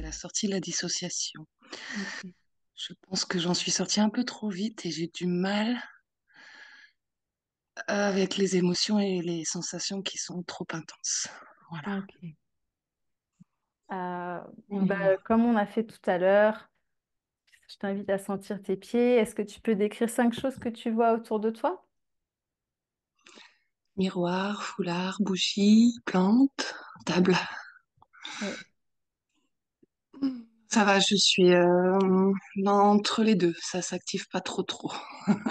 la sortie de la dissociation. Ok. Je pense que j'en suis sortie un peu trop vite et j'ai du mal avec les émotions et les sensations qui sont trop intenses. Voilà. Ok. Mhm. Comme on a fait tout à l'heure, je t'invite à sentir tes pieds. Est-ce que tu peux décrire 5 choses que tu vois autour de toi? Miroir, foulard, bougie, plante, table. Oui. Ça va, je suis entre les deux. Ça s'active pas trop trop.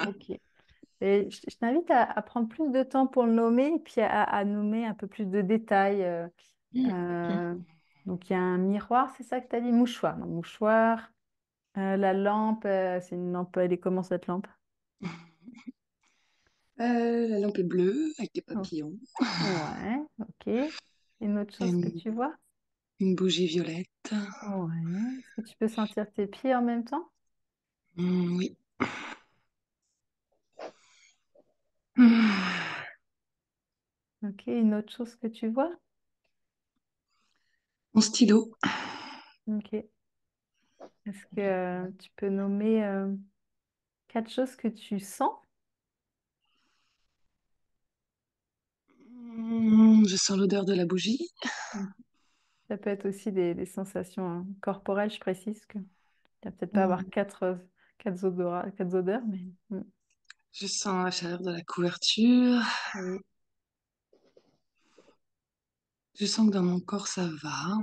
Ok. Et je t'invite à prendre plus de temps pour le nommer et puis à nommer un peu plus de détails. Euh, donc, il y a un miroir, c'est ça que tu as dit? Mouchoir. Non, mouchoir. La lampe, c'est une lampe. Elle est comment cette lampe? La lampe est bleue avec des Oh, papillons. ouais, ok. Une autre Et chose que tu vois? une bougie violette. Ouais. Est-ce que tu peux sentir tes pieds en même temps? Oui. Hmm. Ok. Une autre chose que tu vois? Mon stylo. Ok. Est-ce que tu peux nommer 4 choses que tu sens? Je sens l'odeur de la bougie. Mhm. Ça peut être aussi des sensations corporelles, je précise que il va peut-être pas avoir Hmm. quatre odeurs, mais Je sens la chaleur de la couverture. oui. Je sens que dans mon corps, ça va.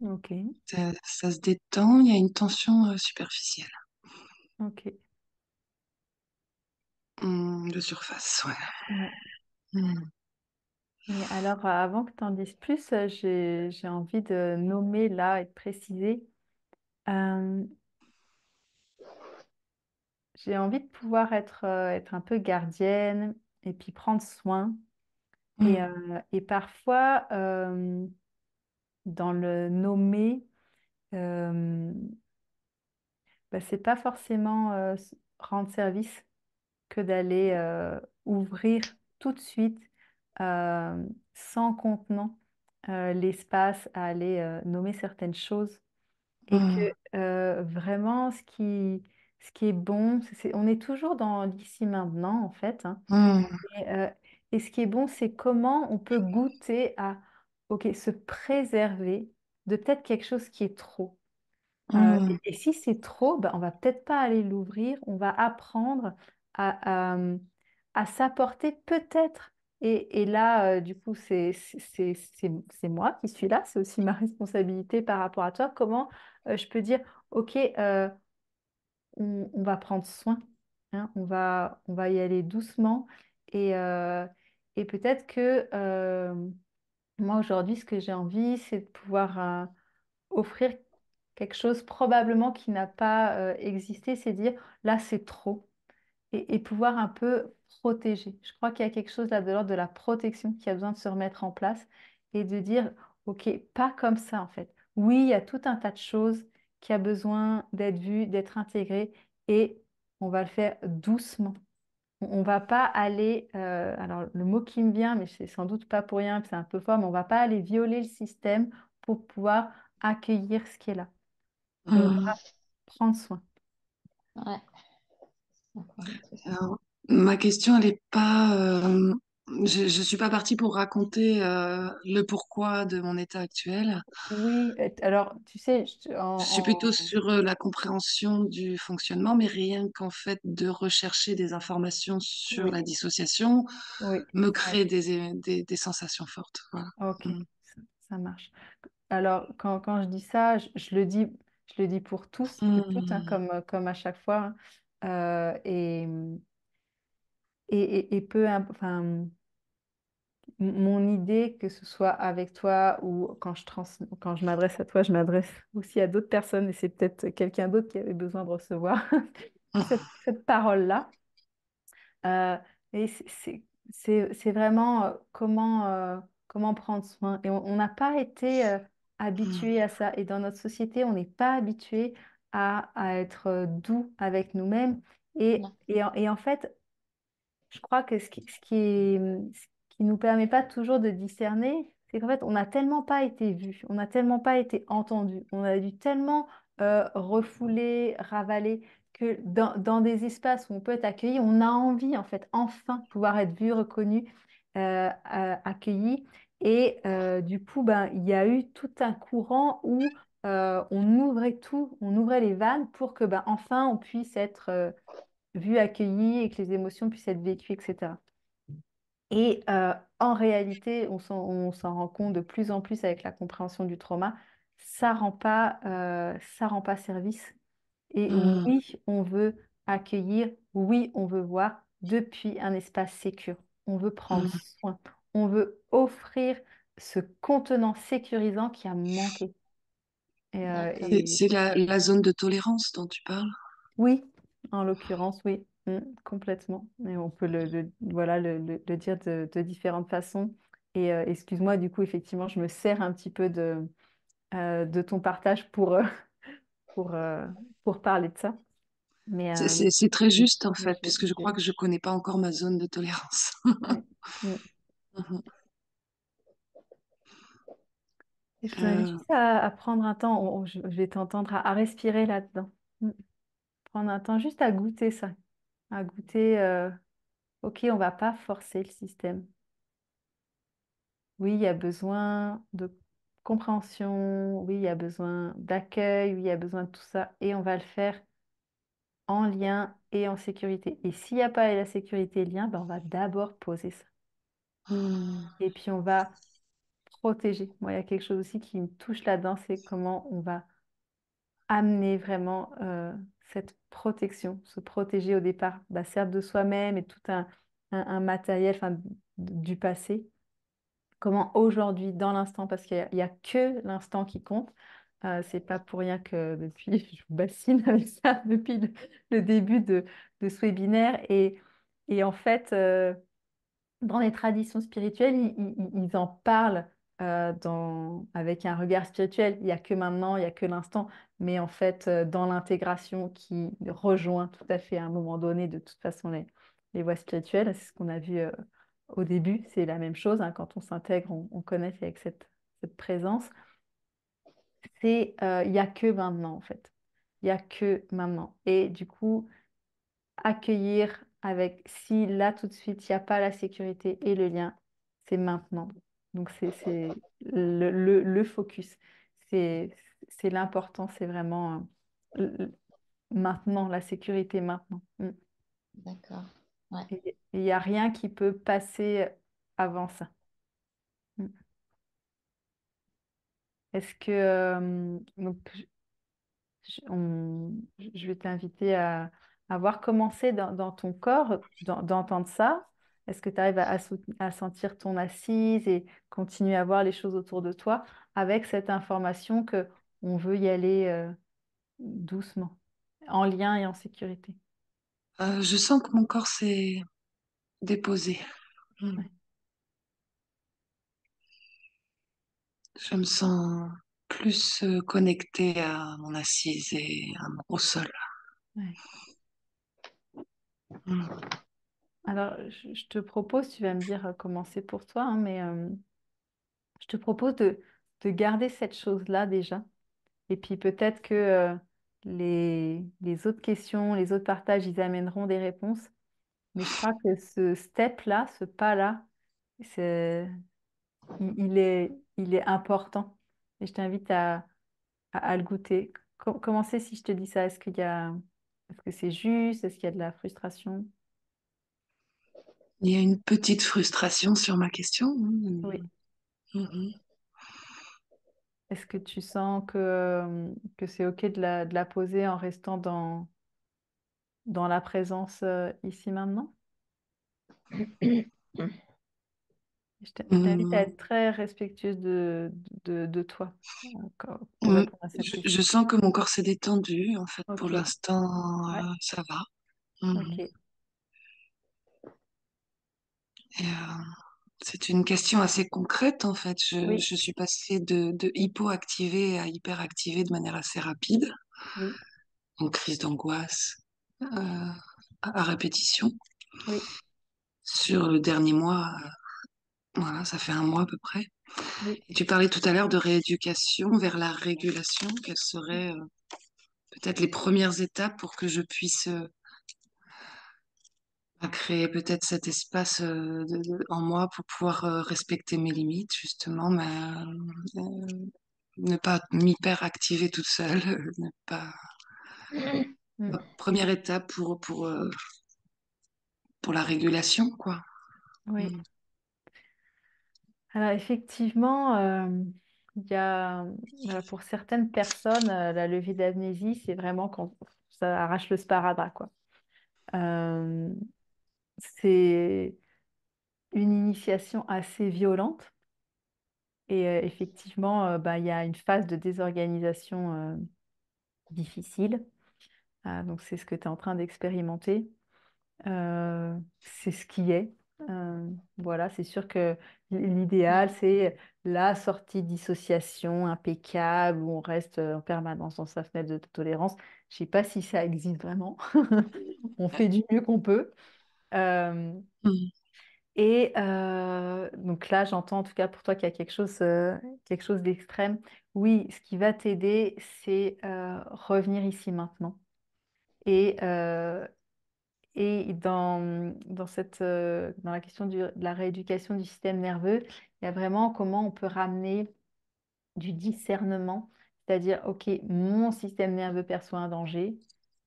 Ok, Ça se détend. Il y a une tension superficielle. ok. De surface, ouais. Ouais. Hmm. Et alors, avant que tu en dises plus, j'ai envie de nommer là et de préciser. Euh, j'ai envie de pouvoir être un peu gardienne et puis prendre soin. Hmm. Et parfois, dans le nommer, euh, c'est pas forcément rendre service que d'aller ouvrir tout de suite, euh, sans contenant, l'espace à aller nommer certaines choses. Et que Hmm. vraiment, ce qui est bon, on est toujours dans l'ici maintenant, en fait, hein. Hmm. Et ce qui est bon, c'est comment on peut goûter à, ok, se préserver de peut-être quelque chose qui est trop. Hmm. Et si c'est trop, ben, on va peut-être pas aller l'ouvrir, on va apprendre à s'apporter peut-être. Et là, du coup, c'est moi qui suis là, c'est aussi ma responsabilité par rapport à toi. Comment je peux dire, OK, on va prendre soin, hein, on va y aller doucement. Et, euh, et peut-être que moi, aujourd'hui, ce que j'ai envie, c'est de pouvoir offrir quelque chose probablement qui n'a pas existé, c'est dire là c'est trop et pouvoir un peu protéger. Je crois qu'il y a quelque chose là de l'ordre de la protection qui a besoin de se remettre en place et de dire ok, pas comme ça en fait. Oui, il y a tout un tas de choses qui a besoin d'être vues, d'être intégrées et on va le faire doucement. On va pas aller, alors le mot qui me vient, mais c'est sans doute pas pour rien, c'est un peu fort, mais on va pas aller violer le système pour pouvoir accueillir ce qui est là. On va Hmm. prendre soin. Ouais, d'accord, tout ça. Alors, ma question, elle est pas. Je suis pas partie pour raconter le pourquoi de mon état actuel. Oui, alors tu sais, Je suis plutôt sur la compréhension du fonctionnement, mais rien qu'en fait de rechercher des informations sur oui, la dissociation oui, me ouais, crée des sensations fortes. Voilà. ok, Mm. ça marche. Alors quand je dis ça, je le dis pour tous et toutes, hein, Mm. comme à chaque fois, hein. Et enfin. Mon idée, que ce soit avec toi ou quand je m'adresse à toi, je m'adresse aussi à d'autres personnes et c'est peut-être quelqu'un d'autre qui avait besoin de recevoir cette parole-là. Euh, et c'est vraiment comment prendre soin. Et on n'a pas été habitué Mm. à ça. Et dans notre société, on n'est pas habitué à être doux avec nous-mêmes. Non. Et en fait, je crois que ce qui nous permet pas toujours de discerner, c'est qu'en fait, on n'a tellement pas été vu, on n'a tellement pas été entendu, on a dû tellement refouler, ravaler, que dans des espaces où on peut être accueilli, on a envie, en fait, enfin, de pouvoir être vu, reconnu, accueilli. Et du coup, ben, il y a eu tout un courant où on ouvrait tout, on ouvrait les vannes pour que, ben, enfin, on puisse être vu, accueilli et que les émotions puissent être vécues, etc. Et en réalité, on s'en rend compte de plus en plus avec la compréhension du trauma, ça rend pas service. Et Hmm, oui, on veut accueillir, oui, on veut voir depuis un espace sécure. On veut prendre hmm. soin. On veut offrir ce contenant sécurisant qui a manqué. Et, D'accord. C'est la zone de tolérance dont tu parles. oui, en l'occurrence, oui, complètement. Et on peut voilà, le dire de différentes façons. Et excuse-moi, du coup, effectivement, je me sers un petit peu de ton partage pour, euh, pour parler de ça. Mais C'est très je- juste en je- fait, puisque je je- crois que je connais pas encore ma zone de tolérance. ouais. Mm. Mhm. Et je vous invite Euh, juste à prendre un temps, je vais t'entendre à respirer là-dedans. Mm. Prendre un temps juste à goûter ça, à goûter, ok, on va pas forcer le système. Oui, il y a besoin de compréhension, oui, il y a besoin d'accueil, oui, il y a besoin de tout ça, et on va le faire en lien et en sécurité. Et s'il n'y a pas la sécurité et le lien, ben, on va d'abord poser ça. hmm, Et puis on va protéger. Moi, il y a quelque chose aussi qui me touche là-dedans, c'est comment on va amener vraiment cette protection, se protéger au départ, bah, certes de soi-même et tout un matériel enfin, du passé. Comment aujourd'hui, dans l'instant, parce qu'il y a que l'instant qui compte. C'est pas pour rien que depuis, je vous bassine avec ça depuis le début de ce webinaire. Et en fait, dans les traditions spirituelles, ils en parlent avec un regard spirituel. Il n'y a que maintenant, il n'y a que l'instant. Mais en fait, dans l'intégration qui rejoint tout à fait à un moment donné, de toute façon, les voies spirituelles, c'est ce qu'on a vu au début. C'est la même chose, hein. Quand on s'intègre, on connecte avec cette présence. Il n'y a que maintenant, en fait. Il n'y a que maintenant. Et du coup, accueillir avec, si là tout de suite, il n'y a pas la sécurité et le lien, c'est maintenant. Donc c'est le focus. C'est c'est l'important, c'est vraiment maintenant, la sécurité maintenant. D'accord. Ouais. Et il n'y a rien qui peut passer avant ça. Mm. Est-ce que donc, je vais t'inviter à voir commencer dans ton corps d'entendre ça. Est-ce que tu arrives à sentir ton assise et continuer à voir les choses autour de toi avec cette information que on veut y aller doucement, en lien et en sécurité. je sens que mon corps s'est déposé. Hmm. Ouais, Je me sens plus connectée à mon assise et au sol. ouais. Hmm. Alors, je te propose, tu vas me dire comment c'est pour toi, hein, mais je te propose de garder cette chose-là déjà. Et puis peut-être que les autres questions, les autres partages, ils amèneront des réponses. Mais je crois que ce step-là, ce pas-là, c'est, il est important. Et je t'invite à le goûter. Comment c'est si je te dis ça? Est-ce que c'est juste? Est-ce qu'il y a de la frustration? Il y a une petite frustration sur ma question. Oui. Mhm. Est-ce que tu sens que c'est OK de la poser en restant dans la présence ici maintenant? Je t'invite à Hmm. être très respectueuse de toi pour Hmm. répondre à cette Je question. sens que mon corps s'est détendu. En fait, pour Ok, l'instant, ouais, ça va. Mhm. ok, Et, c'est une question assez concrète, en fait. oui, Je suis passée de hypoactivée à hyperactivée de manière assez rapide, oui, en crise d'angoisse, à répétition. oui, Sur le dernier mois, Voilà, ça fait un mois à peu près. Oui. Et tu parlais tout à l'heure de rééducation vers la régulation. Quelles seraient peut-être les premières étapes pour que je puisse créer peut-être cet espace en moi pour pouvoir respecter mes limites, justement, mais ne pas m'hyper-activer toute seule, ne pas... Mm. Première étape pour la régulation, quoi. Oui. Mm. Alors effectivement, il y a, pour certaines personnes, la levée d'amnésie, c'est vraiment quand ça arrache le sparadrap, quoi. Euh, c'est une initiation assez violente et effectivement, il y a une phase de désorganisation difficile. Donc c'est ce que tu es en train d'expérimenter. C'est ce qui est. Euh, voilà, c'est sûr que l'idéal, c'est la sortie de dissociation impeccable où on reste en permanence dans sa fenêtre de tolérance. Je ne sais pas si ça existe vraiment. On fait du mieux qu'on peut. Euh, Mm. donc là, j'entends en tout cas pour toi qu'il y a quelque chose d'extrême. Oui, ce qui va t'aider, c'est revenir ici maintenant. Et, euh, et dans la question de la rééducation du système nerveux, il y a vraiment comment on peut ramener du discernement, c'est-à-dire, OK, mon système nerveux perçoit un danger.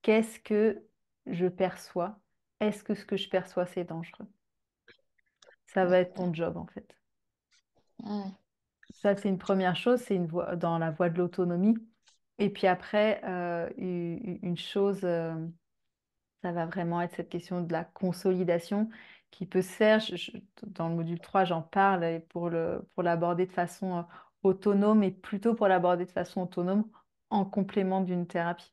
Qu'est-ce que je perçois? Est-ce que ce que je perçois, c'est dangereux? Ça va être ton D'accord. job, en fait. Ah, Ça, c'est une première chose, c'est dans la voie de l'autonomie. Et puis après, une chose. Ça va vraiment être cette question de la consolidation qui peut se faire. Dans le module 3, j'en parle et pour l'aborder de façon autonome et plutôt pour l'aborder de façon autonome en complément d'une thérapie.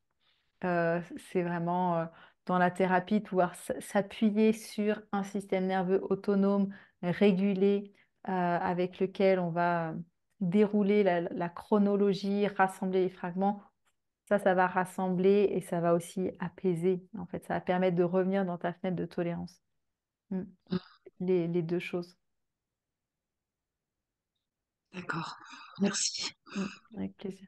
C'est vraiment dans la thérapie de pouvoir s'appuyer sur un système nerveux autonome, régulé, avec lequel on va dérouler la chronologie, rassembler les fragments. Ça va rassembler et ça va aussi apaiser. En fait, ça va permettre de revenir dans ta fenêtre de tolérance. Mm. Les deux choses. D'accord. Merci. Mm. Avec plaisir.